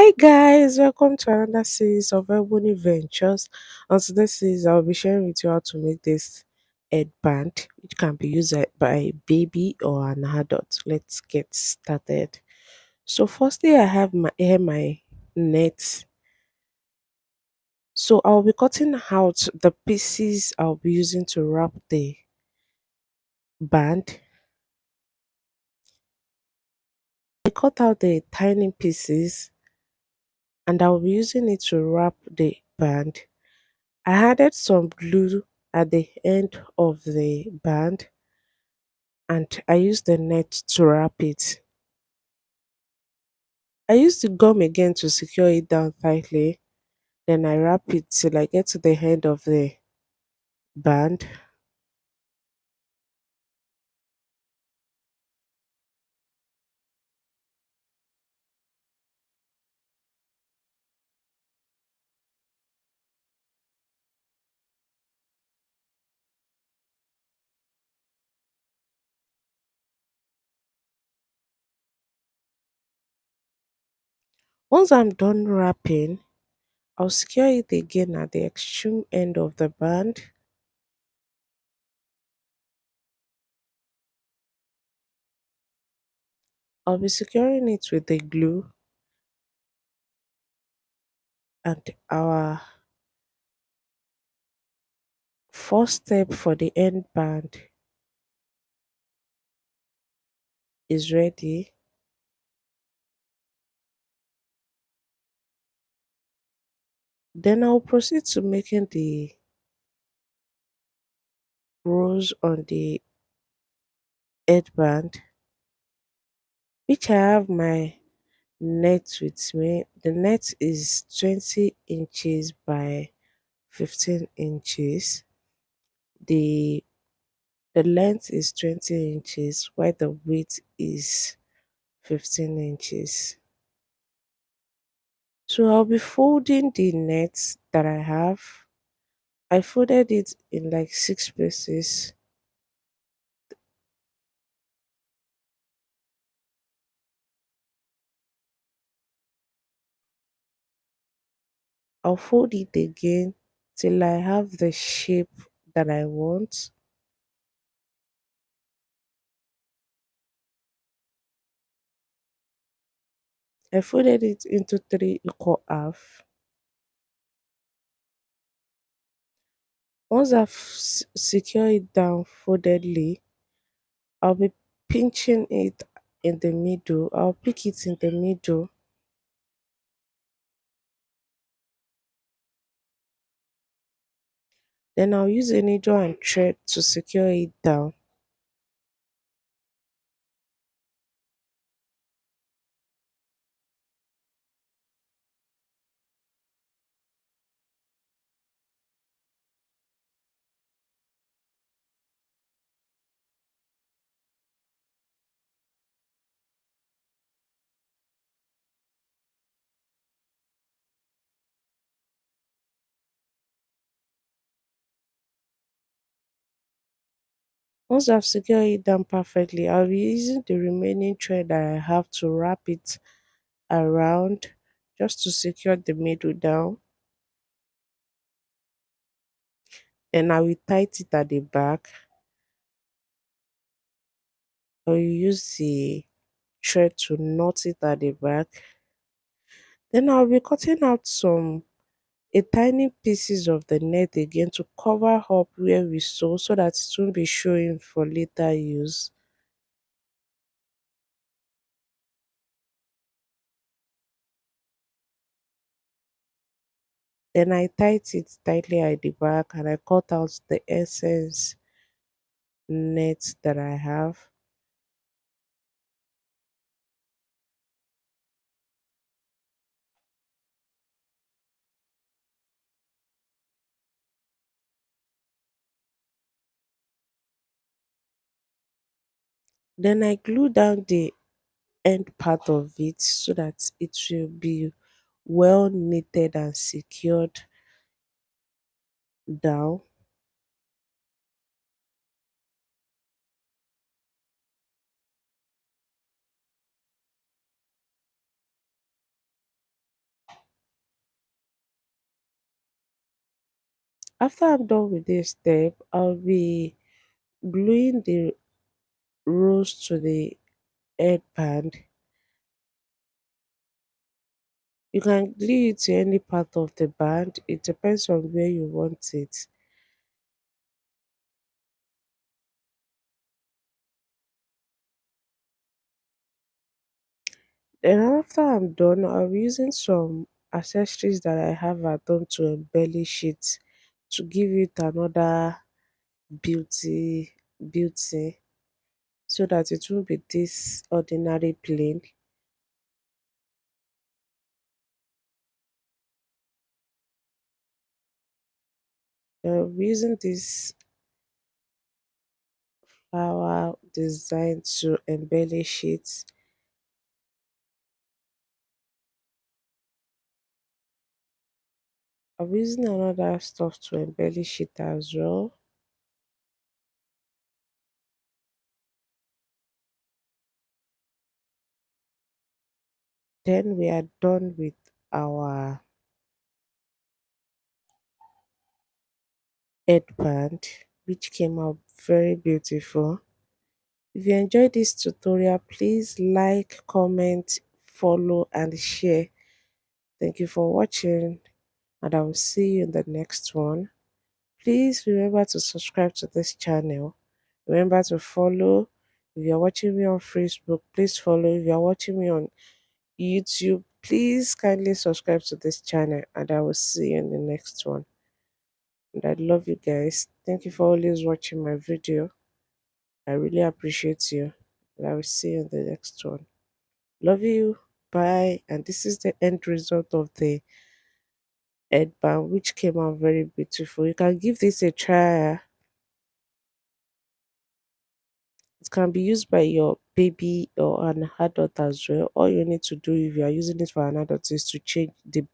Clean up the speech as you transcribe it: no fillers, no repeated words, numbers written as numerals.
Hi guys, welcome to another series of Ebony Ventures. On today's series, I'll be sharing with you how to make this headband, which can be used by a baby or an adult. Let's get started. So, firstly, I have my net. So, I'll be cutting out the pieces I'll be using to wrap the band. I cut out the tiny pieces and I'll be using it to wrap the band. I added some glue at the end of the band and I used the net to wrap it. I used the gum again to secure it down tightly. Then I wrap it till I get to the end of the band. Once I'm done wrapping, I'll secure it again at the extreme end of the band. I'll be securing it with the glue and our first step for the end band is ready. Then I'll proceed to making the rows on the headband, which I have my net with me. The net is 20 inches by 15 inches. The the length is 20 inches while the width is 15 inches. So I'll be folding the net that I have. I folded it in like 6 places. I'll fold it again till I have the shape that I want. I folded it into three equal half. Once I've secured it down foldedly, I'll be pinching it in the middle. I'll pick it in the middle. Then I'll use a needle and thread to secure it down. Once I've secured it down perfectly, I'll be using the remaining thread that I have to wrap it around just to secure the middle down. Then I will tight it at the back. I will use the thread to knot it at the back. Then I'll be cutting out some a tiny pieces of the net again to cover up where we sew so that it won't be showing for later use. Then I tied it tightly at the back and I cut out the essence net that I have. Then I glue down the end part of it so that it will be well knitted and secured down. After I'm done with this step, I'll be gluing the rose to the headband. You can glue it to any part of the band. It depends on where you want it. Then after I'm done, I'll be using some accessories that I have at home to embellish it, to give it another beauty so that it won't be this ordinary plain. I'll be using this flower design to embellish it. I'm using another stuff to embellish it as well. Then we are done with our headband, which came out very beautiful. If you enjoyed this tutorial, please like, comment, follow, and share. Thank you for watching, and I will see you in the next one. Please remember to subscribe to this channel. Remember to follow. If you're watching me on Facebook, please follow. If you're watching me on YouTube, please kindly subscribe to this channel, and I will see you in the next one. And I love you guys. Thank you for always watching my video. I really appreciate you. And I will see you in the next one. Love you. Bye. And this is the end result of the headband, which came out very beautiful. You can give this a try. It can be used by your baby or an adult as well. All you need to do if you are using it for an adult is to change the